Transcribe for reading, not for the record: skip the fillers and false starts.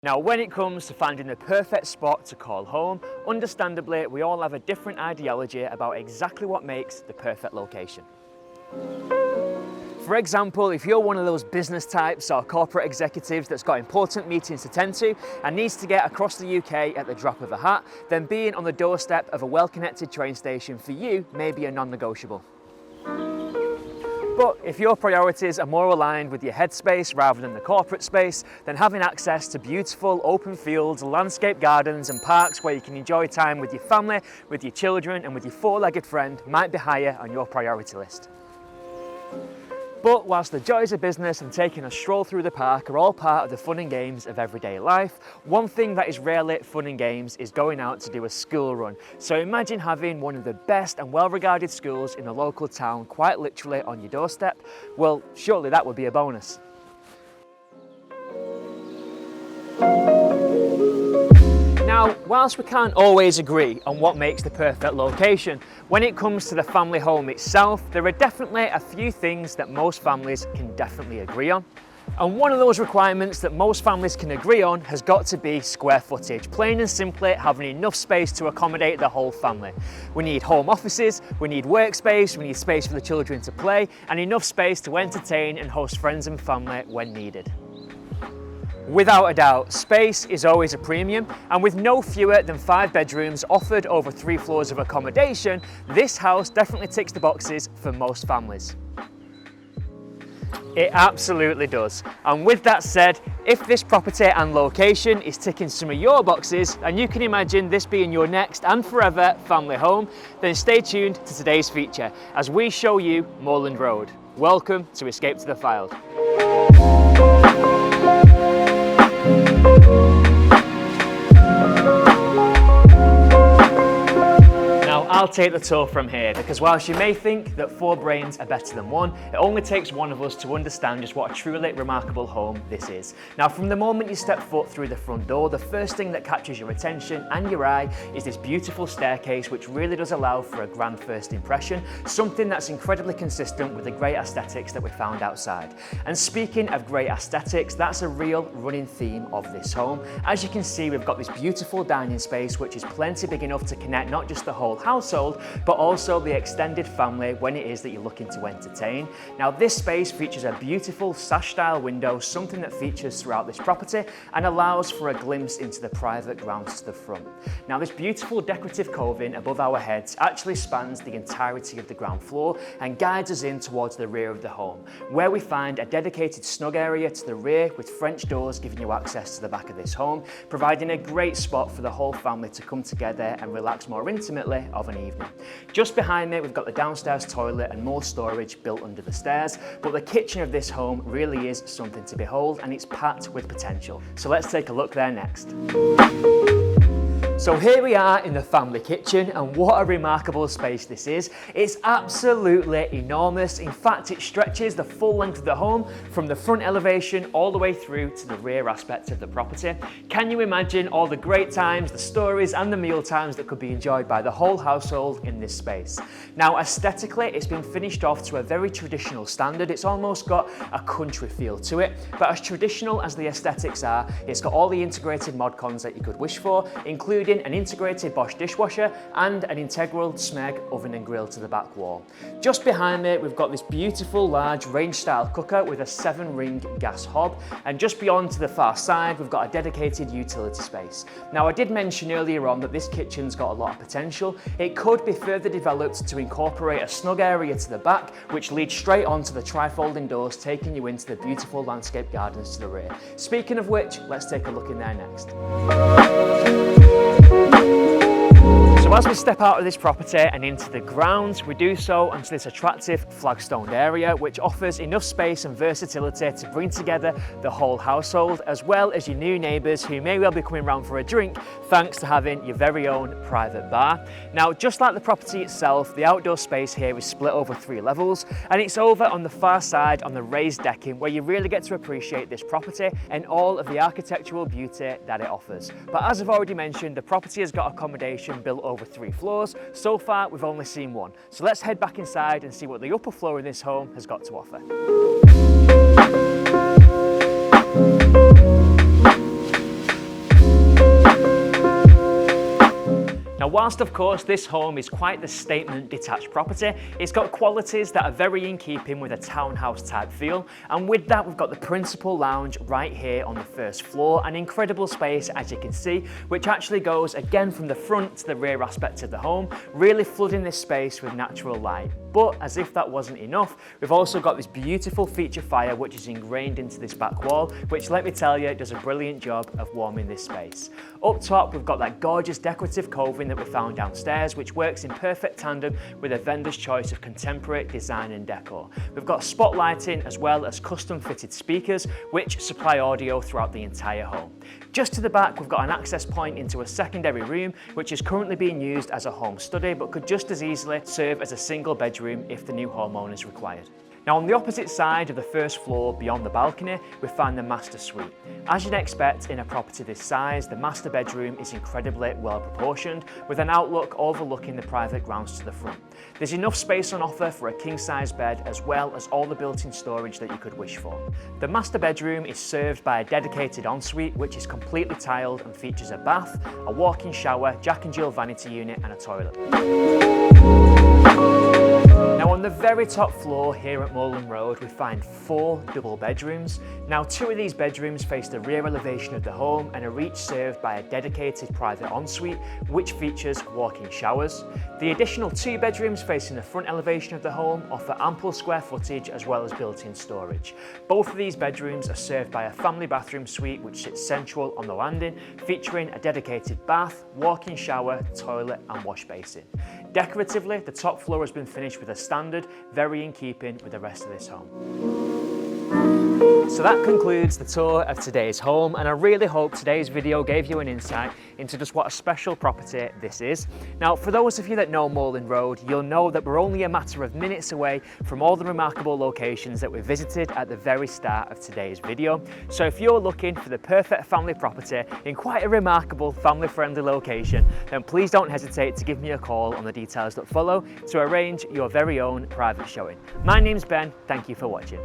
Now, when it comes to finding the perfect spot to call home, understandably, we all have a different ideology about exactly what makes the perfect location. For example, if you're one of those business types or corporate executives that's got important meetings to tend to and needs to get across the UK at the drop of a hat, then being on the doorstep of a well-connected train station for you may be a non-negotiable. But if your priorities are more aligned with your headspace rather than the corporate space, then having access to beautiful open fields, landscape gardens and parks where you can enjoy time with your family, with your children and with your four-legged friend might be higher on your priority list. But whilst the joys of business and taking a stroll through the park are all part of the fun and games of everyday life, one thing that is rarely fun and games is going out to do a school run. So imagine having one of the best and well-regarded schools in the local town quite literally on your doorstep. Well, surely that would be a bonus. Now, whilst we can't always agree on what makes the perfect location, when it comes to the family home itself, there are definitely a few things that most families can definitely agree on. And one of those requirements that most families can agree on has got to be square footage. Plain and simply having enough space to accommodate the whole family. We need home offices, we need workspace, we need space for the children to play, and enough space to entertain and host friends and family when needed. Without a doubt, space is always a premium, and with no fewer than 5 bedrooms offered over 3 floors of accommodation, this house definitely ticks the boxes for most families. It absolutely does. And with that said, if this property and location is ticking some of your boxes, and you can imagine this being your next and forever family home, then stay tuned to today's feature as we show you Moorland Road. Welcome to Escape to the Fylde. I'll take the tour from here, because whilst you may think that 4 brains are better than 1, it only takes one of us to understand just what a truly remarkable home this is. Now, from the moment you step foot through the front door, the first thing that catches your attention and your eye is this beautiful staircase, which really does allow for a grand first impression, something that's incredibly consistent with the great aesthetics that we found outside. And speaking of great aesthetics, that's a real running theme of this home. As you can see, we've got this beautiful dining space, which is plenty big enough to connect not just the whole household, but also the extended family when it is that you're looking to entertain. Now, this space features a beautiful sash-style window, something that features throughout this property and allows for a glimpse into the private grounds to the front. Now, this beautiful decorative coving above our heads actually spans the entirety of the ground floor and guides us in towards the rear of the home, where we find a dedicated snug area to the rear with French doors giving you access to the back of this home, providing a great spot for the whole family to come together and relax more intimately of an evening. Just behind me, we've got the downstairs toilet and more storage built under the stairs, but the kitchen of this home really is something to behold, and it's packed with potential. So let's take a look there next. So here we are in the family kitchen, and what a remarkable space this is. It's absolutely enormous. In fact, it stretches the full length of the home from the front elevation all the way through to the rear aspect of the property. Can you imagine all the great times, the stories and the meal times that could be enjoyed by the whole household in this space? Now, aesthetically, it's been finished off to a very traditional standard. It's almost got a country feel to it, but as traditional as the aesthetics are, it's got all the integrated mod cons that you could wish for, including an integrated Bosch dishwasher and an integral Smeg oven and grill to the back wall. Just behind me, we've got this beautiful large range style cooker with a 7-ring gas hob, and just beyond to the far side, we've got a dedicated utility space. Now, I did mention earlier on that this kitchen's got a lot of potential. It could be further developed to incorporate a snug area to the back, which leads straight onto the tri-folding doors, taking you into the beautiful landscape gardens to the rear. Speaking of which, let's take a look in there next. So as we step out of this property and into the grounds, we do so onto this attractive flagstoned area, which offers enough space and versatility to bring together the whole household, as well as your new neighbours who may well be coming round for a drink, thanks to having your very own private bar. Now, just like the property itself, the outdoor space here is split over 3 levels, and it's over on the far side on the raised decking where you really get to appreciate this property and all of the architectural beauty that it offers. But as I've already mentioned, the property has got accommodation built over 3 floors. So far, we've only seen 1. So let's head back inside and see what the upper floor in this home has got to offer. Now, whilst of course this home is quite the statement detached property, it's got qualities that are very in keeping with a townhouse type feel, and with that we've got the principal lounge right here on the first floor, an incredible space as you can see, which actually goes again from the front to the rear aspect of the home, really flooding this space with natural light. But as if that wasn't enough, we've also got this beautiful feature fire which is ingrained into this back wall, which, let me tell you, does a brilliant job of warming this space. Up top we've got that gorgeous decorative coving that we found downstairs, which works in perfect tandem with a vendor's choice of contemporary design and decor. We've got spotlighting as well as custom fitted speakers which supply audio throughout the entire home. Just to the back we've got an access point into a secondary room which is currently being used as a home study but could just as easily serve as a single bedroom if the new homeowners required. Now, on the opposite side of the first floor beyond the balcony we find the master suite. As you'd expect in a property this size, the master bedroom is incredibly well proportioned with an outlook overlooking the private grounds to the front. There's enough space on offer for a king size bed as well as all the built-in storage that you could wish for. The master bedroom is served by a dedicated ensuite which is completely tiled and features a bath, a walk-in shower, Jack and Jill vanity unit and a toilet. Now, on the very top floor here at Moorland Road we find 4 double bedrooms. Now, 2 of these bedrooms face the rear elevation of the home and are each served by a dedicated private ensuite which features walk-in showers. The additional 2 bedrooms facing the front elevation of the home offer ample square footage as well as built-in storage. Both of these bedrooms are served by a family bathroom suite which sits central on the landing, featuring a dedicated bath, walk-in shower, toilet and wash basin. Decoratively, the top floor has been finished with a standard, very in keeping with the rest of this home. So that concludes the tour of today's home, and I really hope today's video gave you an insight into just what a special property this is. Now, for those of you that know Moorland Road, you'll know that we're only a matter of minutes away from all the remarkable locations that we visited at the very start of today's video. So if you're looking for the perfect family property in quite a remarkable family-friendly location, then please don't hesitate to give me a call on the details that follow to arrange your very own private showing. My name's Ben, thank you for watching.